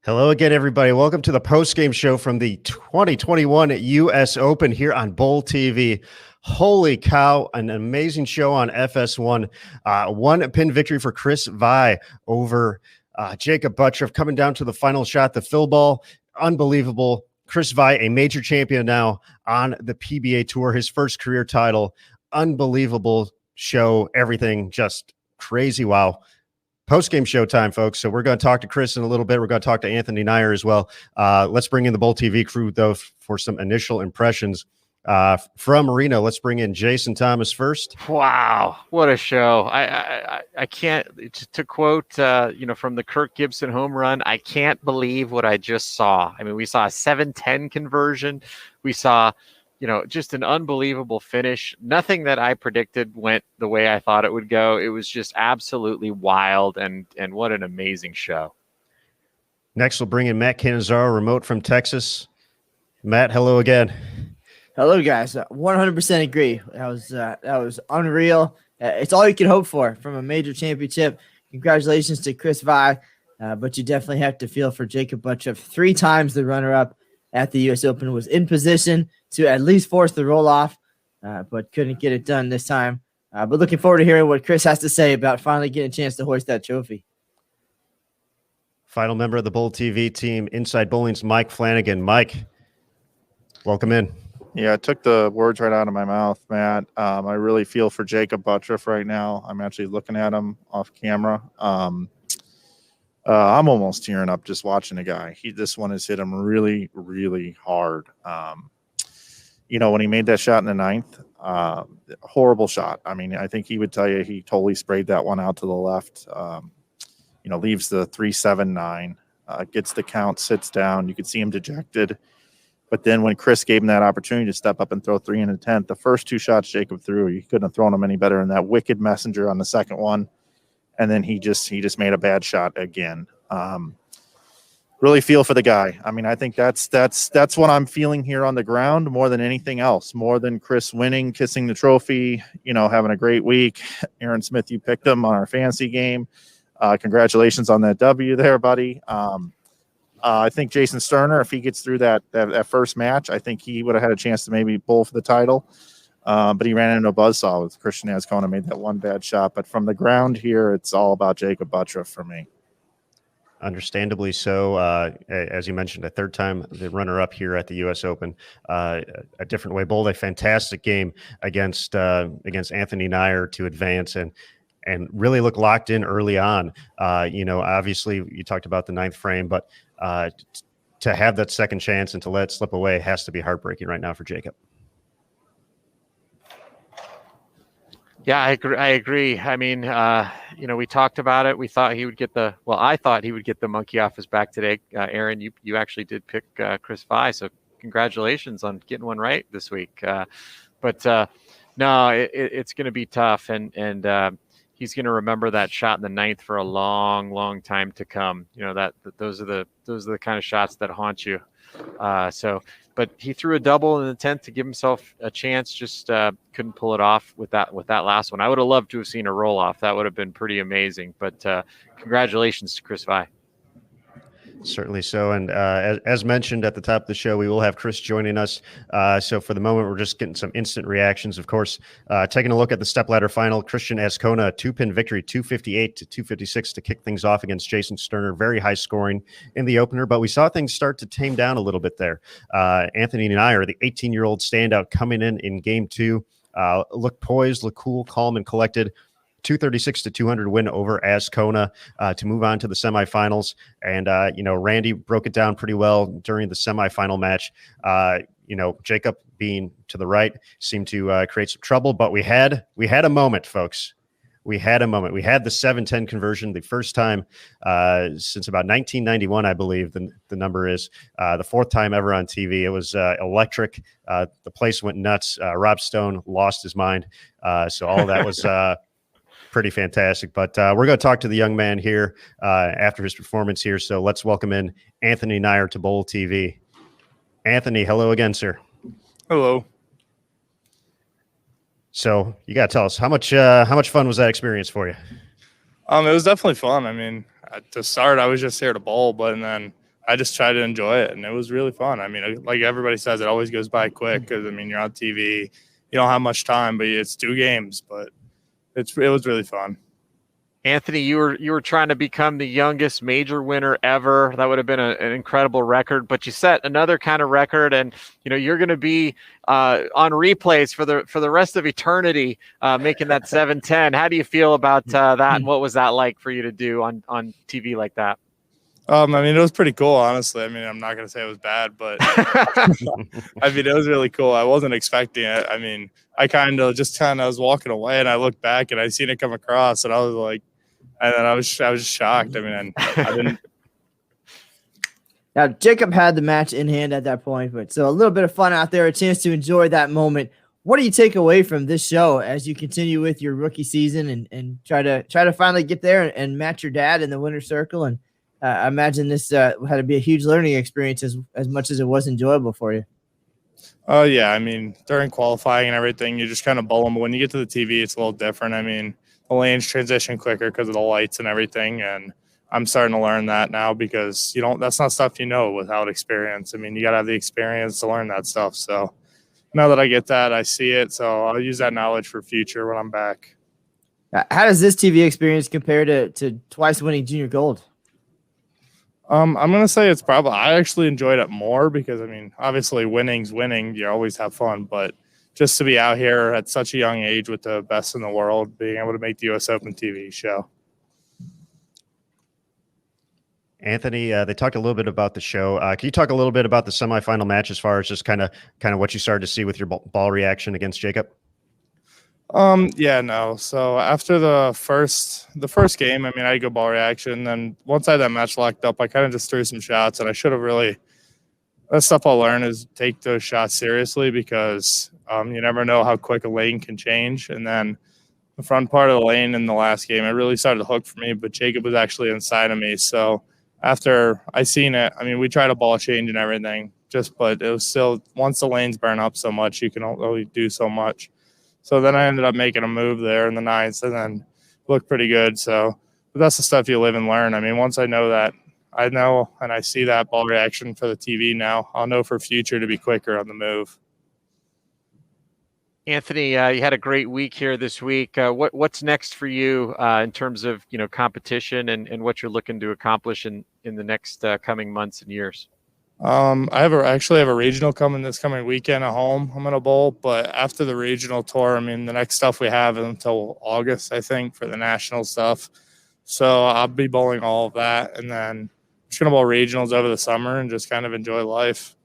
Hello again, everybody. Welcome to the post-game show from the 2021 U.S. Open here on Bowl TV. Holy cow, an amazing show on FS1. One pin victory for Chris Vi over Jacob Buttroff, coming down to the final shot, the fill ball. Unbelievable. Chris Vi, a major champion now on the PBA Tour, his first career title. Unbelievable show. Everything just crazy. Wow. Post-game showtime, folks. So we're going to talk to Chris in a little bit. We're going to talk to Anthony Nyer as well. Let's bring in the Bowl TV crew, though, for some initial impressions. From Reno, let's bring in Jason Thomas first. Wow, what a show. I can't, to quote, from the Kirk Gibson home run, I can't believe what I just saw. I mean, we saw a 7-10 conversion. We saw just an unbelievable finish. Nothing that I predicted went the way I thought it would go. It was just absolutely wild, and what an amazing show. Next, we'll bring in Matt Cannizzaro, remote from Texas. Matt, hello again. Hello, guys. 100% agree. That was unreal. It's all you can hope for from a major championship. Congratulations to Chris Vi, but you definitely have to feel for Jacob Buttroff. 3 times the runner-up at the U.S. Open, was in position to at least force the roll-off, but couldn't get it done this time. But looking forward to hearing what Chris has to say about finally getting a chance to hoist that trophy. Final member of the Bowl TV team, Inside Bowling's Mike Flanagan. Mike, welcome in. Yeah, it took the words right out of my mouth, Matt. I really feel for Jacob Buttroff right now. I'm actually looking at him off camera. I'm almost tearing up just watching the guy. This one has hit him really, really hard. When he made that shot in the 9th, horrible shot. I mean, I think he would tell you he totally sprayed that one out to the left. Leaves the 3-7-9, gets the count, sits down. You could see him dejected. But then when Chris gave him that opportunity to step up and throw 3 in the 10th, the first 2 shots Jacob threw, you couldn't have thrown them any better than that wicked messenger on the second one. And then he just made a bad shot again. Really feel for the guy. I mean, I think that's what I'm feeling here on the ground more than anything else, more than Chris winning, kissing the trophy, having a great week. Aaron Smith, you picked him on our fantasy game. Congratulations on that W there, buddy. I think Jason Sterner, if he gets through that first match, I think he would have had a chance to maybe bowl for the title. But he ran into a buzzsaw with Christian Azcona, made that one bad shot. But from the ground here, it's all about Jacob Buttroff for me. Understandably so. As you mentioned, a third time the runner-up here at the U.S. Open. A different way bowled a fantastic game against Anthony Nyer to advance and really look locked in early on. Obviously you talked about the 9th frame, but to have that second chance and to let it slip away has to be heartbreaking right now for Jacob. Yeah, I agree. I mean, we talked about it. We thought he would get I thought he would get the monkey off his back today. Aaron, you actually did pick Chris Vi, so congratulations on getting one right this week. But no, it's going to be tough, and he's going to remember that shot in the 9th for a long, long time to come. Those are the kind of shots that haunt you. But he threw a double in the 10th to give himself a chance, just couldn't pull it off with that last one. I would have loved to have seen a roll off. That would have been pretty amazing. But congratulations to Chris Vi. Certainly so. And as mentioned at the top of the show, we will have Chris joining us. So for the moment, we're just getting some instant reactions. Of course, taking a look at the stepladder final, Christian Azcona, 2-pin victory, 258 to 256 to kick things off against Jason Sterner. Very high scoring in the opener, but we saw things start to tame down a little bit there. Anthony Nyer, the 18-year-old standout coming in game 2, looked poised, looked cool, calm, and collected. 236 to 200 win over Azcona to move on to the semifinals. And, Randy broke it down pretty well during the semifinal match. Jacob being to the right seemed to create some trouble, but we had a moment, folks. We had a moment. We had the 7-10 conversion, the first time since about 1991, I believe the number is, the 4th time ever on TV. It was electric. The place went nuts. Rob Stone lost his mind. So all of that was pretty fantastic. But we're going to talk to the young man here after his performance here. So let's welcome in Anthony Nyer to Bowl TV. Anthony, hello again, sir. Hello. So you got to tell us how much fun was that experience for you? It was definitely fun. I mean, to start, I was just here to bowl, but then I just try to enjoy it, and it was really fun. I mean, like everybody says, it always goes by quick because, I mean, you're on TV, you don't have much time, but it's 2 games, but it was really fun. Anthony, you were trying to become the youngest major winner ever. That would have been an incredible record, but you set another kind of record, and you're going to be on replays for the rest of eternity, making that 7:10. How do you feel about that? And what was that like for you to do on TV like that? I mean, it was pretty cool, honestly. I mean, I'm not going to say it was bad, but I mean, it was really cool. I wasn't expecting it. I mean, I was walking away, and I looked back, and I seen it come across, and I was like, and then I was just shocked. I mean, I didn't. Now, Jacob had the match in hand at that point, but so a little bit of fun out there, a chance to enjoy that moment. What do you take away from this show as you continue with your rookie season and try to finally get there and match your dad in the winner's circle? And I imagine this had to be a huge learning experience as much as it was enjoyable for you. Oh, yeah. I mean, during qualifying and everything, you just kind of bowl them. But when you get to the TV, it's a little different. I mean, the lanes transition quicker because of the lights and everything. And I'm starting to learn that now because that's not stuff without experience. I mean, you got to have the experience to learn that stuff. So now that I get that, I see it. So I'll use that knowledge for future when I'm back. How does this TV experience compare to twice winning junior gold? I'm going to say I actually enjoyed it more because, I mean, obviously winning's winning. You always have fun, but just to be out here at such a young age with the best in the world, being able to make the U.S. Open TV show. Anthony, they talked a little bit about the show. Can you talk a little bit about the semifinal match as far as just kind of what you started to see with your ball reaction against Jacob? Yeah, no. So after the first game, I mean, I had a good ball reaction. Then once I had that match locked up, I kind of just threw some shots, and I should have really. That's stuff I'll learn is take those shots seriously because you never know how quick a lane can change. And then the front part of the lane in the last game, it really started to hook for me, but Jacob was actually inside of me. So after I seen it, I mean, we tried a ball change and everything, but it was still, once the lanes burn up so much, you can only do so much. So then I ended up making a move there in the ninth and then looked pretty good. So, but that's the stuff you live and learn. I mean, once I know that, I know and I see that ball reaction for the TV now, I'll know for future to be quicker on the move. Anthony, you had a great week here this week. What's next for you in terms of competition and what you're looking to accomplish in the next coming months and years? I actually have a regional coming this coming weekend at home. I'm gonna bowl, but after the regional tour, I mean, the next stuff we have until August, I think, for the national stuff. So I'll be bowling all of that, and then just gonna bowl regionals over the summer and just kind of enjoy life.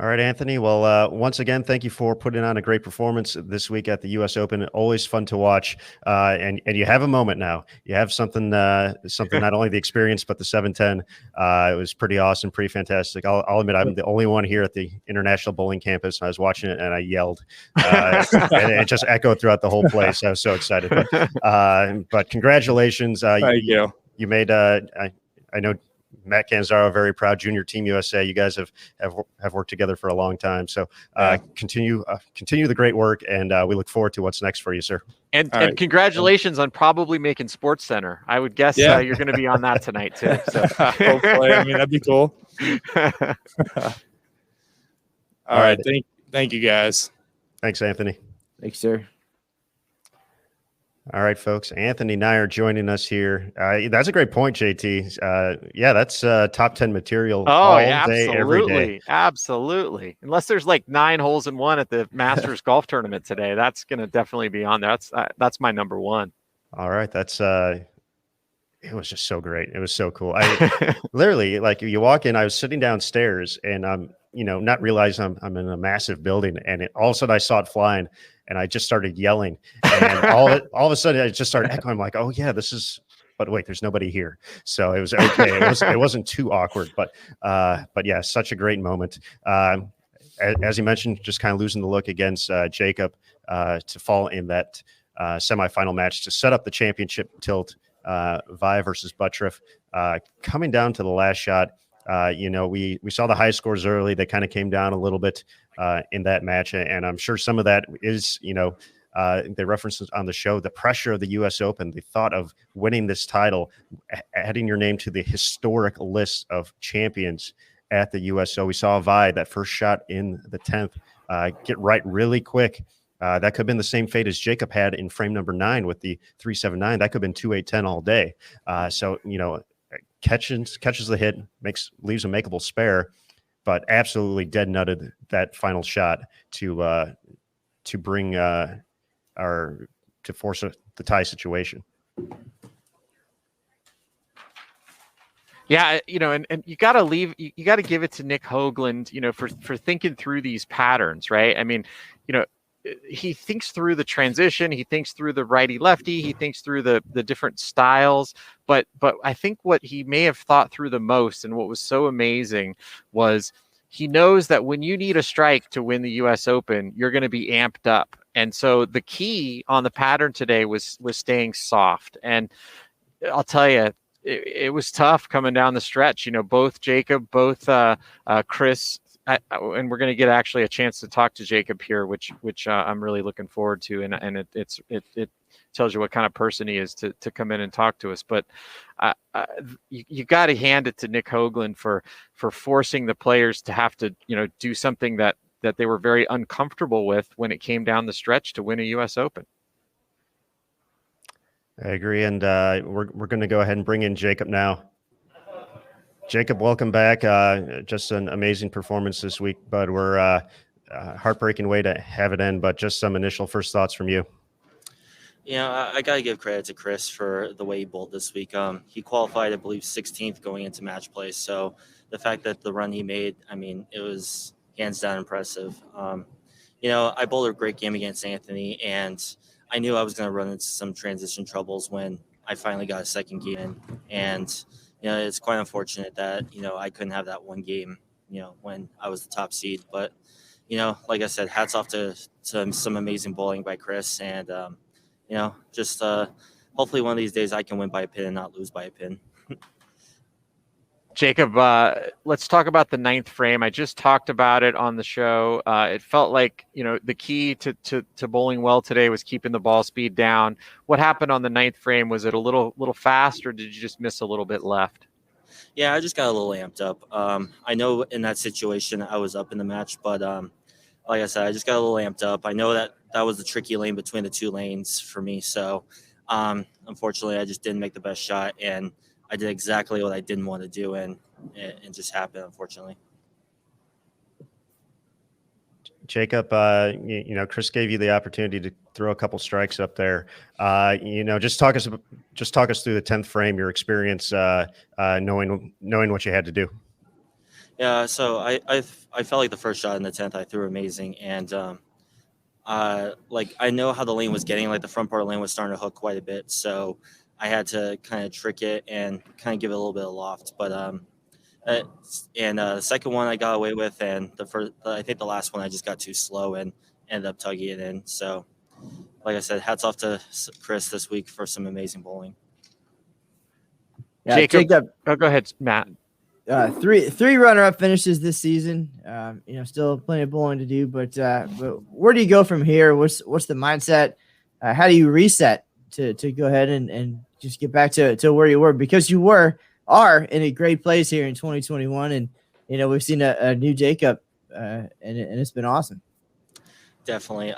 All right, Anthony. Well, once again, thank you for putting on a great performance this week at the U.S. Open. Always fun to watch, and you have a moment now. You have something not only the experience but the 7:10. It was pretty awesome, pretty fantastic. I'll admit I'm the only one here at the International Bowling Campus. I was watching it and I yelled, and it just echoed throughout the whole place. I was so excited. But congratulations! Thank you. You made. I know. Matt Canzaro, very proud junior team USA. You guys have worked together for a long time. So continue the great work, and we look forward to what's next for you, sir. And congratulations on probably making Sports Center. I would guess you're going to be on that tonight too. So. Hopefully, I mean, that'd be cool. All right. Thank you guys. Thanks, Anthony. Thanks, sir. All right, folks. Anthony Nyer joining us here. That's a great point, JT. Yeah, that's top 10 material all day, every day. Absolutely. Unless there's like 9 holes in one at the Masters golf tournament today, that's going to definitely be on there. That's my number one. All right. That's it was just so great. It was so cool. I literally, like, you walk in, I was sitting downstairs and I'm, not realizing I'm in a massive building, and all of a sudden I saw it flying. And I just started yelling, and all of a sudden I just started echoing. I'm like, "Oh yeah, this is." But wait, there's nobody here, so it was okay. It wasn't too awkward, but yeah, such a great moment. As you mentioned, just kind of losing the look against Jacob to fall in that semifinal match to set up the championship tilt. Vi versus Buttriff, coming down to the last shot. We saw the high scores early. They kind of came down a little bit in that match, and I'm sure some of that is they referenced on the show the pressure of the U.S. Open, the thought of winning this title, adding your name to the historic list of champions at the USO. We saw Vi, that first shot in the 10th, get right really quick. That could have been the same fate as Jacob had in frame number 9 with the 379. That could have been 2-8-10 all day. So, catches the hit, leaves a makeable spare, but absolutely dead nutted that final shot to bring to force the tie situation. Yeah, and you got to give it to Nick Hoagland, for thinking through these patterns, right? I mean, he thinks through the transition, he thinks through the righty lefty, he thinks through the different styles, but I think what he may have thought through the most, and what was so amazing, was he knows that when you need a strike to win the US Open, you're going to be amped up. And so the key on the pattern today was staying soft. And I'll tell you, it was tough coming down the stretch. Both Jacob, both Chris, and we're going to get actually a chance to talk to Jacob here, which I'm really looking forward to. And it tells you what kind of person he is to come in and talk to us. But you got to hand it to Nick Hoagland for forcing the players to have to do something that they were very uncomfortable with when it came down the stretch to win a U.S. Open. I agree, and we're going to go ahead and bring in Jacob now. Jacob, welcome back. Just an amazing performance this week, but we're heartbreaking way to have it end. But just some initial first thoughts from you. I got to give credit to Chris for the way he bowled this week. He qualified, I believe, 16th going into match play. So the fact that the run he made, I mean, it was hands down impressive. I bowled a great game against Anthony, and I knew I was going to run into some transition troubles when I finally got a second game in. And, it's quite unfortunate that, I couldn't have that one game, when I was the top seed. But, like I said, hats off to some amazing bowling by Chris. And, just hopefully one of these days I can win by a pin and not lose by a pin. Jacob, let's talk about the 9th frame. I just talked about it on the show. It felt like, the key to bowling well today was keeping the ball speed down. What happened on the 9th frame? Was it a little fast, or did you just miss a little bit left? Yeah, I just got a little amped up. I know in that situation I was up in the match, but like I said, I just got a little amped up. I know that was the tricky lane between the two lanes for me. So unfortunately, I just didn't make the best shot, and I did exactly what I didn't want to do, and it just happened, unfortunately. Jacob, Chris gave you the opportunity to throw a couple strikes up there. Just talk us through the 10th frame, your experience, knowing what you had to do. Yeah, so I felt like the first shot in the 10th I threw amazing, and I know how the lane was getting. Like the front part of the lane was starting to hook quite a bit, so I had to kind of trick it and kind of give it a little bit of loft. But the second one I got away with, and I think the last one I just got too slow and ended up tugging it in. So, like I said, hats off to Chris this week for some amazing bowling. Yeah, Jacob. Oh, go ahead, Matt. Three runner-up finishes this season. Still plenty of bowling to do, but where do you go from here? What's the mindset? How do you reset to go ahead and just get back to where you were, because you are in a great place here in 2021, and we've seen a new Jacob, and it's been awesome. Definitely.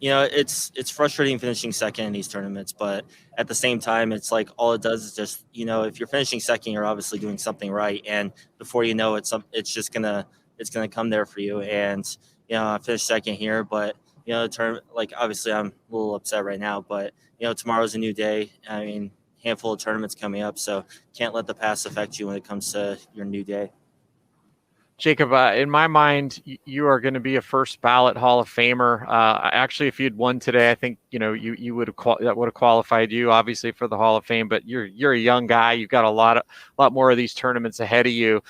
It's frustrating finishing second in these tournaments, but at the same time, it's like all it does is just, if you're finishing second, you're obviously doing something right, and before you know it's just gonna come there for you. And I finished second here, but the tournament, like, obviously I'm a little upset right now, but tomorrow's a new day. I mean, handful of tournaments coming up, so can't let the past affect you when it comes to your new day. Jacob, in my mind, you are going to be a first ballot Hall of Famer. Actually, if you'd won today, I think you would have that would have qualified you, obviously, for the Hall of Fame. But you're a young guy. You've got a lot more of these tournaments ahead of you.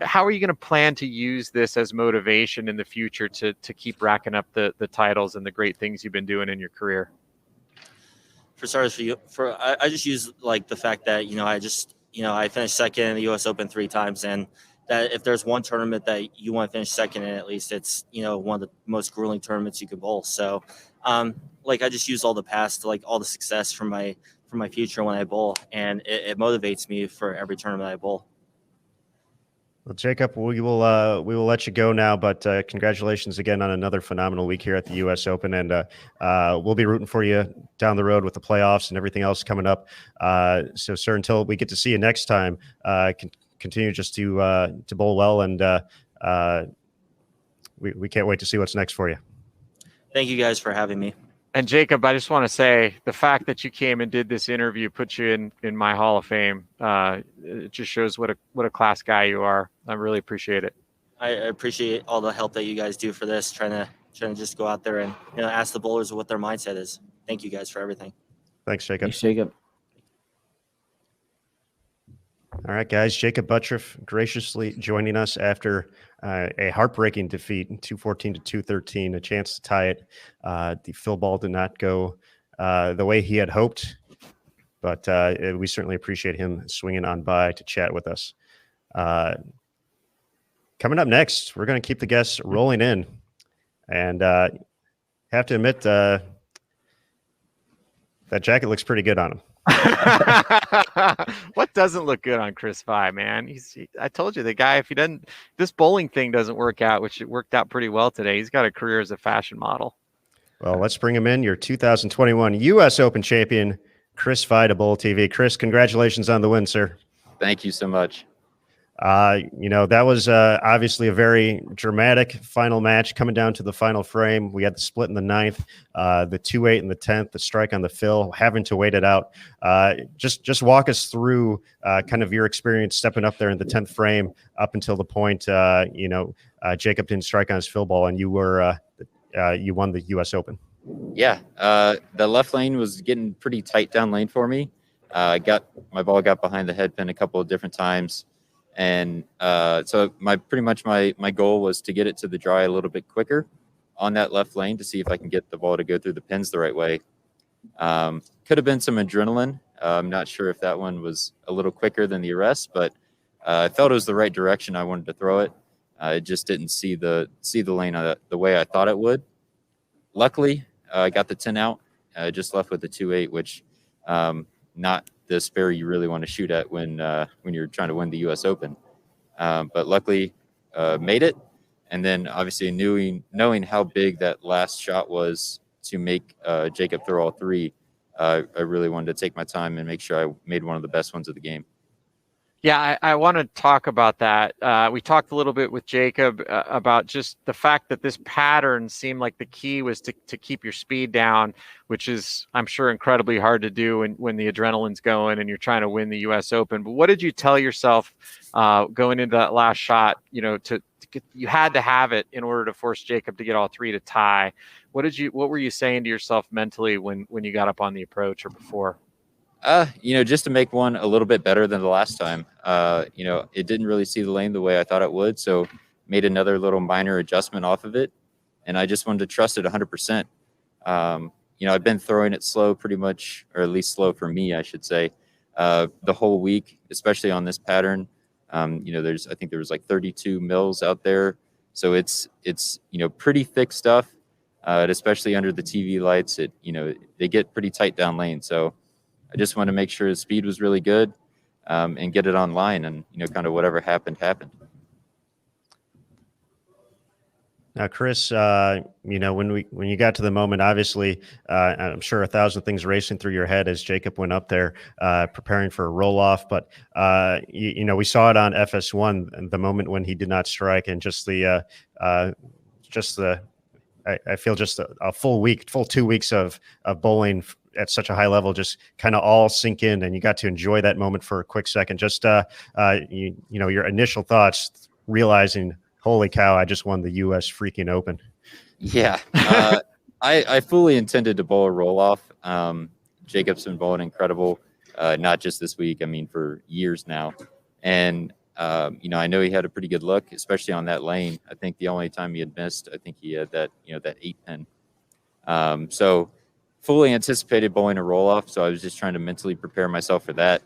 How are you going to plan to use this as motivation in the future to keep racking up the titles and the great things you've been doing in your career? For starters, I just use like the fact that I finished second in the U.S. Open 3 times, and that if there's one tournament that you want to finish second in, at least it's, one of the most grueling tournaments you could bowl. So, like, I just use all the past, like all the success from my future when I bowl, and it motivates me for every tournament I bowl. Well, Jacob, we will let you go now, but congratulations again on another phenomenal week here at the U.S. Open, and we'll be rooting for you down the road with the playoffs and everything else coming up. So, sir, until we get to see you next time, continue just to bowl well, and we can't wait to see what's next for you. Thank you guys for having me. And Jacob, I just want to say the fact that you came and did this interview put you in my Hall of Fame. It just shows what a class guy you are. I really appreciate it. I appreciate all the help that you guys do for this, trying to just go out there and ask the bowlers what their mindset is. Thank you guys for everything. Thanks, Jacob. Thanks, Jacob. All right, guys. Jacob Buttriff graciously joining us after a heartbreaking defeat, 214 to 213, a chance to tie it. The fill ball did not go the way he had hoped, but we certainly appreciate him swinging on by to chat with us. Coming up next, we're going to keep the guests rolling in, and have to admit that jacket looks pretty good on him. What doesn't look good on Chris Vi, man? I told you, the guy, if this bowling thing doesn't work out, which it worked out pretty well today, he's got a career as a fashion model. Well, let's bring him in, your 2021 U.S. Open champion, Chris Vi, to Bowl TV. Chris, congratulations on the win, sir. Thank you so much. That was obviously a very dramatic final match coming down to the final frame. We had the split in the 9th, the 2-8 in the 10th, the strike on the fill, having to wait it out. Just walk us through kind of your experience stepping up there in the 10th frame up until the point, Jacob didn't strike on his fill ball and you won the U.S. Open. Yeah, the left lane was getting pretty tight down lane for me. My ball got behind the head pin a couple of different times. And so my goal was to get it to the dry a little bit quicker on that left lane to see if I can get the ball to go through the pins the right way. Could have been some adrenaline. I'm not sure if that one was a little quicker than the rest, but I felt it was the right direction I wanted to throw it. I just didn't see the lane the way I thought it would. Luckily, I got the 10 out. I just left with the 2-8, which not the spare you really want to shoot at when you're trying to win the U.S. Open. But luckily, made it. And then obviously knowing how big that last shot was to make Jacob throw all three, I really wanted to take my time and make sure I made one of the best ones of the game. Yeah, I want to talk about that. We talked a little bit with Jacob about just the fact that this pattern seemed like the key was to keep your speed down, which is, I'm sure, incredibly hard to do when the adrenaline's going and you're trying to win the U.S. Open. But what did you tell yourself going into that last shot, you had to have it in order to force Jacob to get all three to tie? What were you saying to yourself mentally when you got up on the approach or before? Just to make one a little bit better than the last time. It didn't really see the lane the way I thought it would, so made another little minor adjustment off of it, and I just wanted to trust it 100%. I've been throwing it slow pretty much, or at least slow for me, I should say, the whole week, especially on this pattern. I think there was like 32 mils out there, so it's pretty thick stuff, especially under the TV lights. They get pretty tight down lane, so I just want to make sure the speed was really good and get it online, and kind of whatever happened. Now, Chris, when you got to the moment, obviously, I'm sure 1,000 things racing through your head as Jacob went up there preparing for a roll off. But we saw it on FS1, the moment when he did not strike, and I feel just a full 2 weeks of bowling at such a high level just kind of all sink in, and you got to enjoy that moment for a quick second. Just your initial thoughts, realizing, holy cow, I just won the U.S. freaking Open. Yeah, I fully intended to bowl a roll off. Jacob's been bowling incredible, not just this week. I mean, for years now, and I know he had a pretty good look, especially on that lane. I think the only time he had missed, I think he had that 8 pin. So fully anticipated bowling a roll off. So I was just trying to mentally prepare myself for that.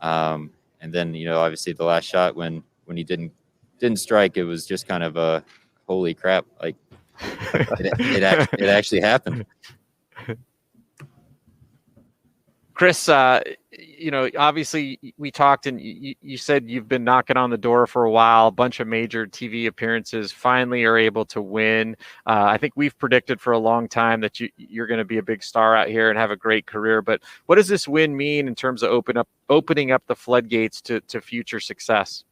And then, obviously the last shot when he didn't didn't strike. It was just kind of a holy crap. Like it actually happened. Chris, obviously we talked and you said you've been knocking on the door for a while, a bunch of major TV appearances, finally are able to win. I think we've predicted for a long time that you're going to be a big star out here and have a great career. But what does this win mean in terms of opening up the floodgates to future success?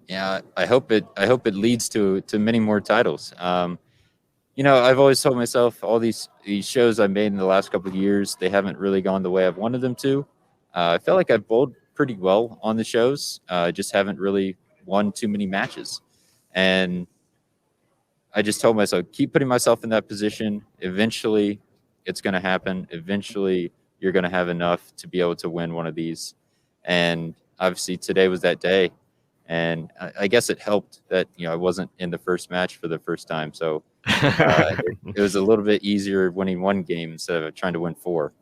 Yeah, I hope it leads to many more titles. I've always told myself all these shows I've made in the last couple of years, they haven't really gone the way I've wanted them to. I feel like I've bowled pretty well on the shows, just haven't really won too many matches. And I just told myself, keep putting myself in that position. Eventually, it's going to happen. Eventually, you're going to have enough to be able to win one of these. And obviously, today was that day. And I guess it helped that, I wasn't in the first match for the first time. So it was a little bit easier winning one game instead of trying to win 4.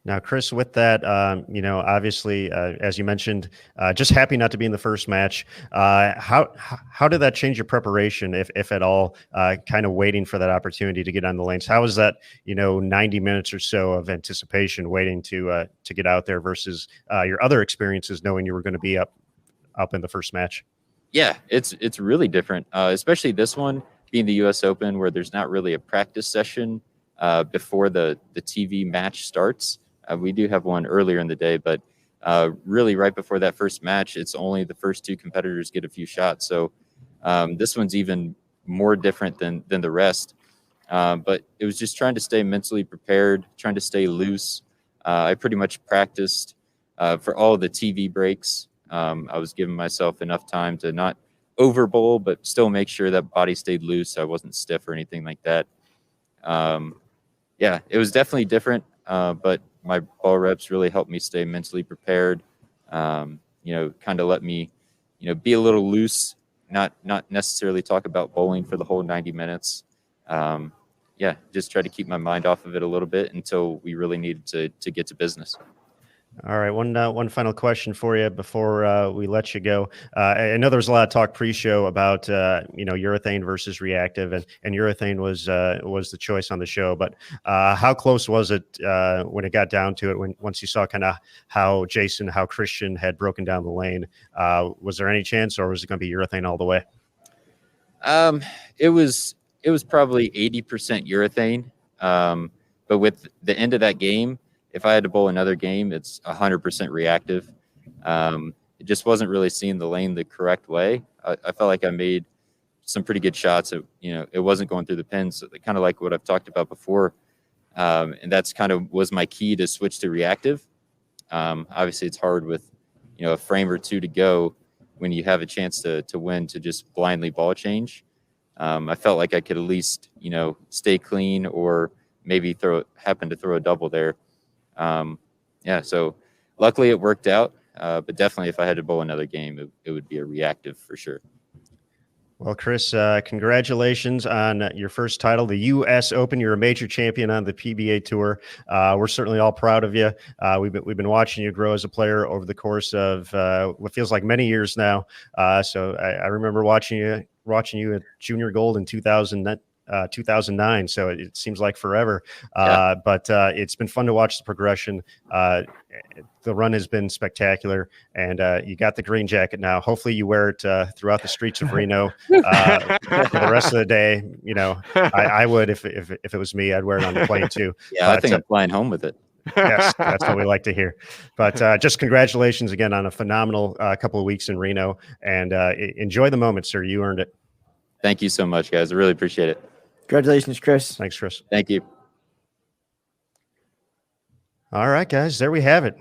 Now, Chris, with that, obviously, as you mentioned, just happy not to be in the first match. How did that change your preparation, if at all, kind of waiting for that opportunity to get on the lanes? How was that, 90 minutes or so of anticipation waiting to get out there versus your other experiences, knowing you were going to be up in the first match? Yeah, it's really different, especially this one being the U.S. Open, where there's not really a practice session before the TV match starts. We do have one earlier in the day, but really right before that first match, it's only the first 2 competitors get a few shots. So this one's even more different than the rest. But it was just trying to stay mentally prepared, trying to stay loose. I pretty much practiced for all the TV breaks. I was giving myself enough time to not over bowl, but still make sure that body stayed loose. I wasn't stiff or anything like that. Yeah, it was definitely different, but my ball reps really helped me stay mentally prepared. Kind of let me, be a little loose, not necessarily talk about bowling for the whole 90 minutes. Yeah, just try to keep my mind off of it a little bit until we really needed to get to business. All right, one final question for you before we let you go. I know there was a lot of talk pre-show about urethane versus reactive, and urethane was the choice on the show. But how close was it when it got down to it? Once you saw kind of how Christian had broken down the lane, was there any chance, or was it going to be urethane all the way? It was probably 80% urethane, but with the end of that game, if I had to bowl another game, it's 100% reactive. It just wasn't really seeing the lane the correct way. I felt like I made some pretty good shots. It wasn't going through the pins, so kind of like what I've talked about before. And that's kind of was my key to switch to reactive. Obviously, it's hard with, a frame or 2 to go when you have a chance to win to just blindly ball change. I felt like I could at least, stay clean or maybe happen to throw a double there. So luckily it worked out, but definitely if I had to bowl another game, it would be a reactive for sure. Well, Chris, congratulations on your first title, the U.S. Open. You're a major champion on the PBA Tour. We're certainly all proud of you. We've been watching you grow as a player over the course of what feels like many years now. So I remember watching you at Junior Gold in 2009. So it seems like forever. But it's been fun to watch the progression. The run has been spectacular, and you got the green jacket now. Hopefully you wear it throughout the streets of Reno for the rest of the day. I would, if it was me, I'd wear it on the plane too. Yeah, I think I'm flying home with it. Yes, that's what we like to hear. But just congratulations again on a phenomenal couple of weeks in Reno, and enjoy the moment, sir. You earned it. Thank you so much, guys. I really appreciate it. Congratulations, Chris. Thanks, Chris. Thank you. All right, guys, there we have it.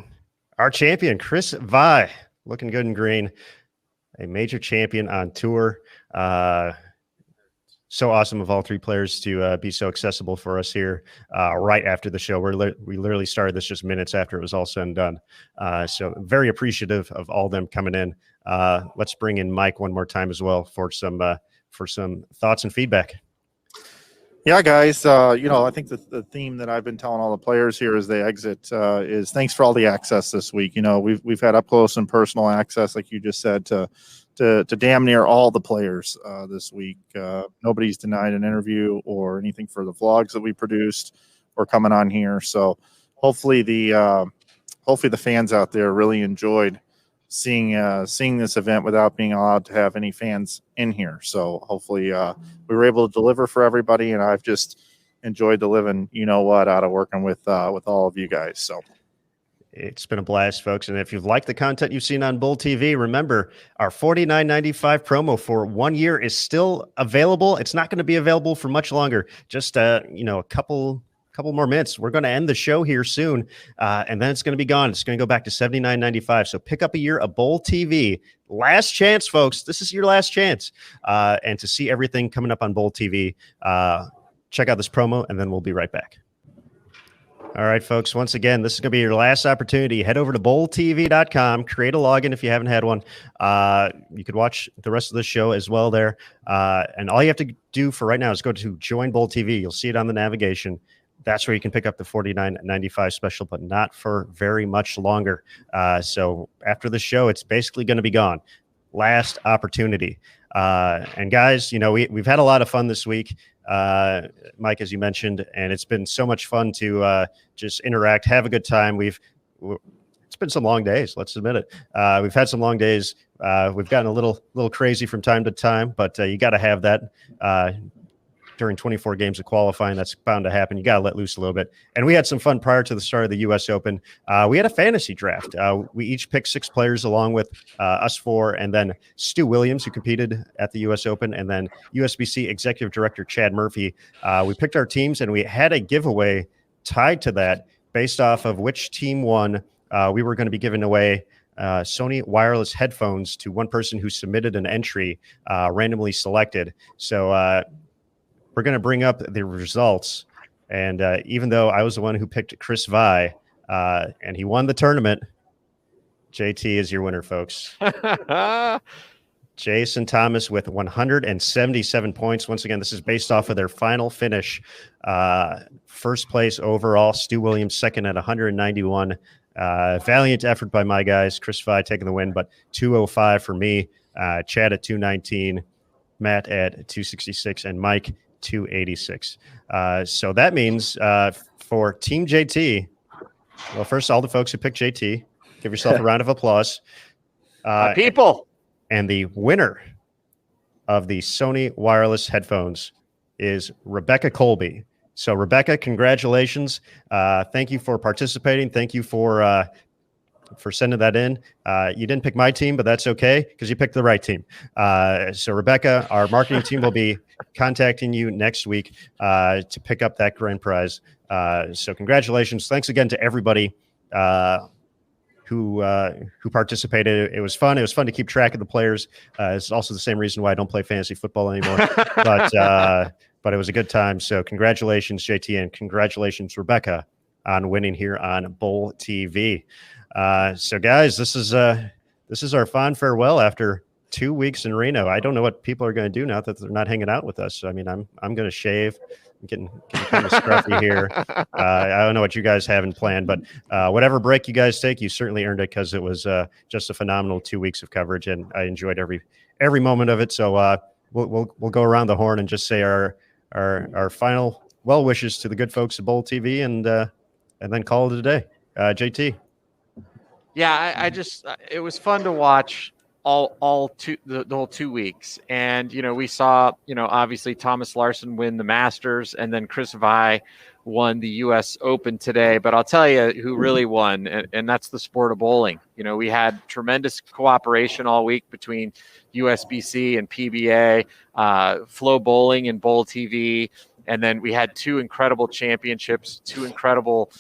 Our champion, Chris Vi, looking good in green, a major champion on tour. So awesome of all 3 players to be so accessible for us here right after the show. We literally started this just minutes after it was all said and done. So very appreciative of all them coming in. Let's bring in Mike one more time as well for some thoughts and feedback. Yeah, guys, I think the theme that I've been telling all the players here as they exit is thanks for all the access this week. We've had up close and personal access, like you just said, to to damn near all the players this week. Nobody's denied an interview or anything for the vlogs that we produced or coming on here. So hopefully the fans out there really enjoyed seeing this event without being allowed to have any fans in here. So hopefully we were able to deliver for everybody, and I've just enjoyed the living, out of working with all of you guys. So it's been a blast, folks. And if you've liked the content you've seen on Bull TV, remember our $49.95 promo for 1 year is still available. It's not going to be available for much longer. Just a couple more minutes. We're going to end the show here soon, and then it's going to be gone. It's going to go back to $79.95. So pick up a year of Bull TV. Last chance, folks. This is your last chance. And to see everything coming up on Bull TV, check out this promo, and then we'll be right back. All right, folks. Once again, this is going to be your last opportunity. Head over to bulltv.com, create a login if you haven't had one. You could watch the rest of the show as well there. And all you have to do for right now is go to Join Bull TV. You'll see it on the navigation. That's where you can pick up the $49.95 special, but not for very much longer. So after the show, it's basically going to be gone. Last opportunity. And guys, we've had a lot of fun this week. Mike, as you mentioned, and it's been so much fun to just interact, have a good time. It's been some long days. Let's admit it. We've had some long days. We've gotten a little crazy from time to time, but you got to have that during 24 games of qualifying. That's bound to happen. You got to let loose a little bit. And we had some fun prior to the start of the U.S. Open. We had a fantasy draft. We each picked 6 players along with us 4, and then Stu Williams, who competed at the U.S. Open, and then USBC Executive Director Chad Murphy. We picked our teams, and we had a giveaway tied to that based off of which team won. We were going to be giving away Sony wireless headphones to one person who submitted an entry, randomly selected. So we're going to bring up the results. And even though I was the one who picked Chris Vi, and he won the tournament, JT is your winner, folks. Jason Thomas with 177 points. Once again, this is based off of their final finish. First place overall, Stu Williams second at 191. Valiant effort by my guys. Chris Vi taking the win, but 205 for me. Chad at 219, Matt at 266, and Mike 286. So that means for Team JT, well, first, all the folks who picked JT, give yourself a round of applause. People. And the winner of the Sony wireless headphones is Rebecca Colby. So, Rebecca, congratulations. Thank you for participating. Thank you for sending that in. You didn't pick my team, but that's okay because you picked the right team. So, Rebecca, our marketing team will be contacting you next week to pick up that grand prize. So, congratulations. Thanks again to everybody who participated. It was fun. It was fun to keep track of the players. It's also the same reason why I don't play fantasy football anymore. But it was a good time. So, congratulations, JT, and congratulations, Rebecca, on winning here on Bull TV. So, guys, this is our fond farewell after 2 weeks in Reno. I don't know what people are going to do now that they're not hanging out with us. So, I mean, I'm going to shave. I'm getting kind of scruffy here. I don't know what you guys have in plan, but whatever break you guys take, you certainly earned it because it was just a phenomenal 2 weeks of coverage, and I enjoyed every moment of it. So we'll go around the horn and just say our final well wishes to the good folks at Bull TV, and then call it a day. JT. Yeah, I just it was fun to watch the whole 2 weeks, and we saw obviously Thomas Larson win the Masters, and then Chris Vi won the U.S. Open today. But I'll tell you who really won, and that's the sport of bowling. We had tremendous cooperation all week between USBC and PBA, Flow Bowling and Bowl TV. And then we had 2 incredible championships, 2 incredible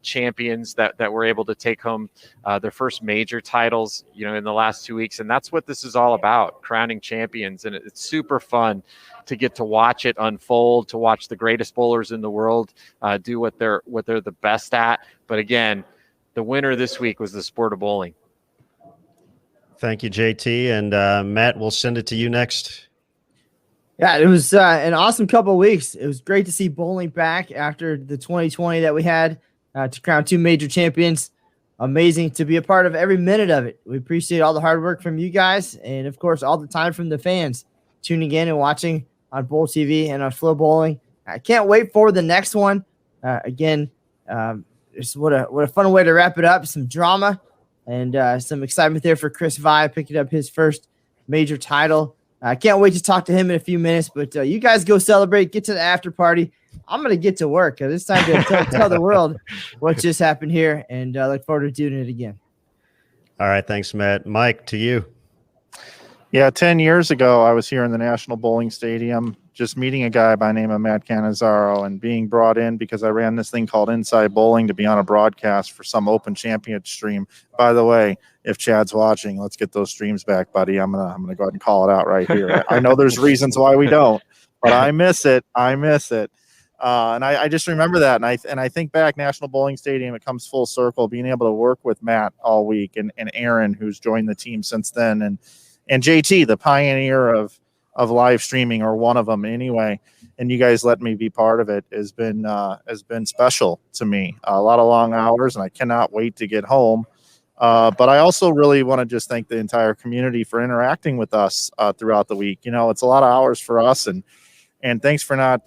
champions that were able to take home their first major titles, in the last 2 weeks. And that's what this is all about, crowning champions. And it's super fun to get to watch it unfold, to watch the greatest bowlers in the world do what they're the best at. But again, the winner this week was the sport of bowling. Thank you, JT. And Matt, we'll send it to you next. Yeah, it was an awesome couple of weeks. It was great to see bowling back after the 2020 that we had to crown 2 major champions. amazing to be a part of every minute of it. We appreciate all the hard work from you guys, and of course, all the time from the fans tuning in and watching on Bowl TV and on Flow Bowling. I can't wait for the next one. Again, just what a fun way to wrap it up. Some drama and some excitement there for Chris Vi picking up his first major title. I can't wait to talk to him in a few minutes, but you guys go celebrate, get to the after party. I'm going to get to work because it's time to tell the world what just happened here, and I look forward to doing it again. All right. Thanks, Matt. Mike, to you. Yeah, 10 years ago, I was here in the National Bowling Stadium, just meeting a guy by the name of Matt Cannizzaro and being brought in because I ran this thing called Inside Bowling to be on a broadcast for some open champion stream. By the way, if Chad's watching, let's get those streams back, buddy. I'm gonna go ahead and call it out right here. I know there's reasons why we don't, but I miss it. And I just remember that. And I think back, National Bowling Stadium, it comes full circle, being able to work with Matt all week and Aaron, who's joined the team since then, and JT, the pioneer of live streaming, or one of them anyway. And you guys let me be part of it has been special to me. A lot of long hours, and I cannot wait to get home. But I also really want to just thank the entire community for interacting with us throughout the week. It's a lot of hours for us, and thanks for not,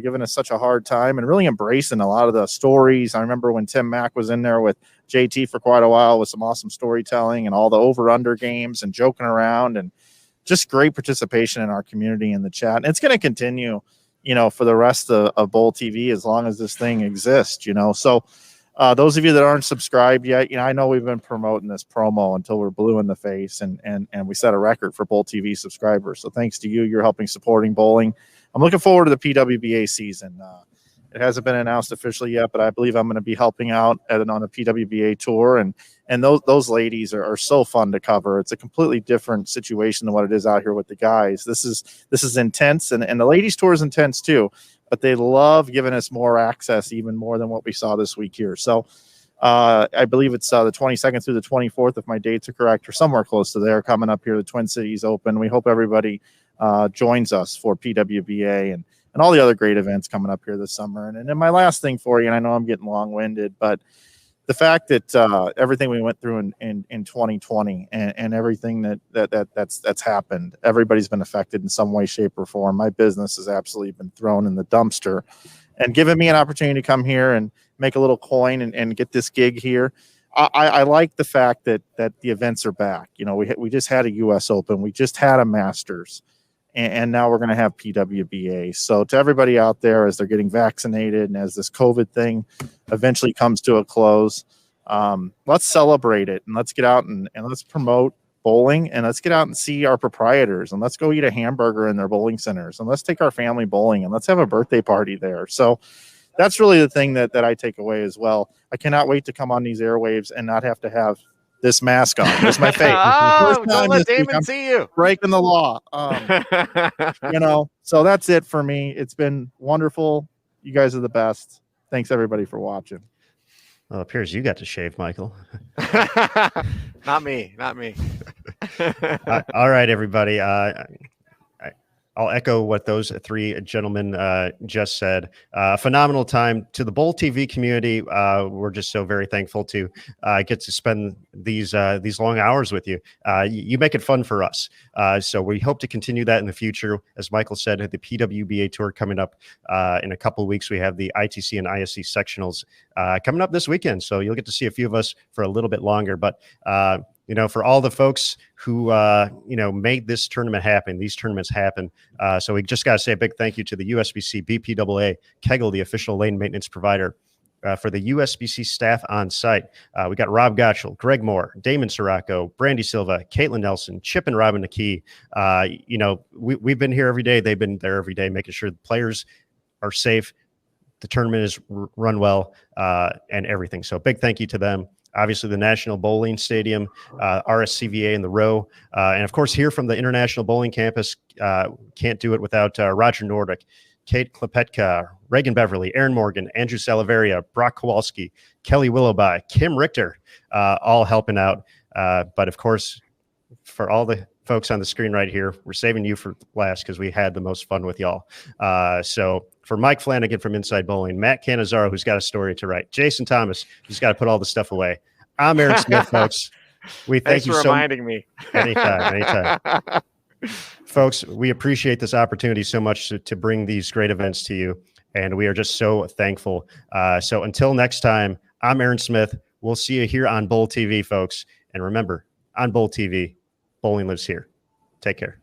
giving us such a hard time and really embracing a lot of the stories. I remember when Tim Mack was in there with JT for quite a while with some awesome storytelling and all the over-under games and joking around, and just great participation in our community in the chat. And it's going to continue, for the rest of Bowl TV as long as this thing exists, So those of you that aren't subscribed yet, I know we've been promoting this promo until we're blue in the face, and we set a record for Bowl TV subscribers. So thanks to you, you're helping supporting bowling. I'm looking forward to the PWBA season. It hasn't been announced officially yet, but I believe I'm going to be helping out on a PWBA tour, and those ladies are so fun to cover. It's a completely different situation than what it is out here with the guys. This is intense, and the ladies tour is intense too, but they love giving us more access, even more than what we saw this week here. So I believe it's the 22nd through the 24th, if my dates are correct, or somewhere close to there, coming up here, the Twin Cities Open. We hope everybody joins us for PWBA and all the other great events coming up here this summer. And then my last thing for you, and I know I'm getting long-winded, but the fact that everything we went through in 2020 and everything that's happened, everybody's been affected in some way, shape, or form. My business has absolutely been thrown in the dumpster, and giving me an opportunity to come here and make a little coin and get this gig here. I like the fact that the events are back. We just had a U.S. Open, we just had a Masters, and now we're going to have PWBA. So to everybody out there, as they're getting vaccinated and as this COVID thing eventually comes to a close, let's celebrate it, and let's get out and let's promote bowling, and let's get out and see our proprietors, and let's go eat a hamburger in their bowling centers, and let's take our family bowling, and let's have a birthday party there. So that's really the thing that I take away as well. I cannot wait to come on these airwaves and not have to have this mask on. There's my face. Don't let Damon see you. Breaking the law. So that's it for me. It's been wonderful. You guys are the best. Thanks everybody for watching. Well, it appears you got to shave, Michael. Not me. All right, everybody. I'll echo what those three gentlemen just said. Phenomenal time to the Bowl TV community. We're just so very thankful to get to spend these long hours with you. You make it fun for us. So we hope to continue that in the future. As Michael said, the PWBA tour coming up in a couple of weeks. We have the ITC and ISC sectionals coming up this weekend. So you'll get to see a few of us for a little bit longer. But for all the folks who, made this tournament happen, these tournaments happen. So we just got to say a big thank you to the USBC, BPAA, Kegel, the official lane maintenance provider, for the USBC staff on site. We got Rob Gottschall, Greg Moore, Damon Sirocco, Brandy Silva, Caitlin Nelson, Chip and Robin McKee. We've been here every day. They've been there every day, making sure the players are safe, the tournament is run well, and everything. So big thank you to them. Obviously, the National Bowling Stadium, RSCVA in the row, and of course, here from the International Bowling Campus, can't do it without Roger Nordic, Kate Klepetka, Reagan Beverly, Aaron Morgan, Andrew Salaveria, Brock Kowalski, Kelly Willowby, Kim Richter, all helping out. But of course, for all the folks on the screen right here, we're saving you for last because we had the most fun with y'all. So for Mike Flanagan from Inside Bowling, Matt Cannizzaro, who's got a story to write, Jason Thomas, who's got to put all the stuff away, I'm Aaron Smith, folks. We thank Thanks you for so much. reminding me. Anytime. Folks, we appreciate this opportunity so much to bring these great events to you, and we are just so thankful. So until next time, I'm Aaron Smith. We'll see you here on Bowl TV, folks. And remember, on Bowl TV, bowling lives here. Take care.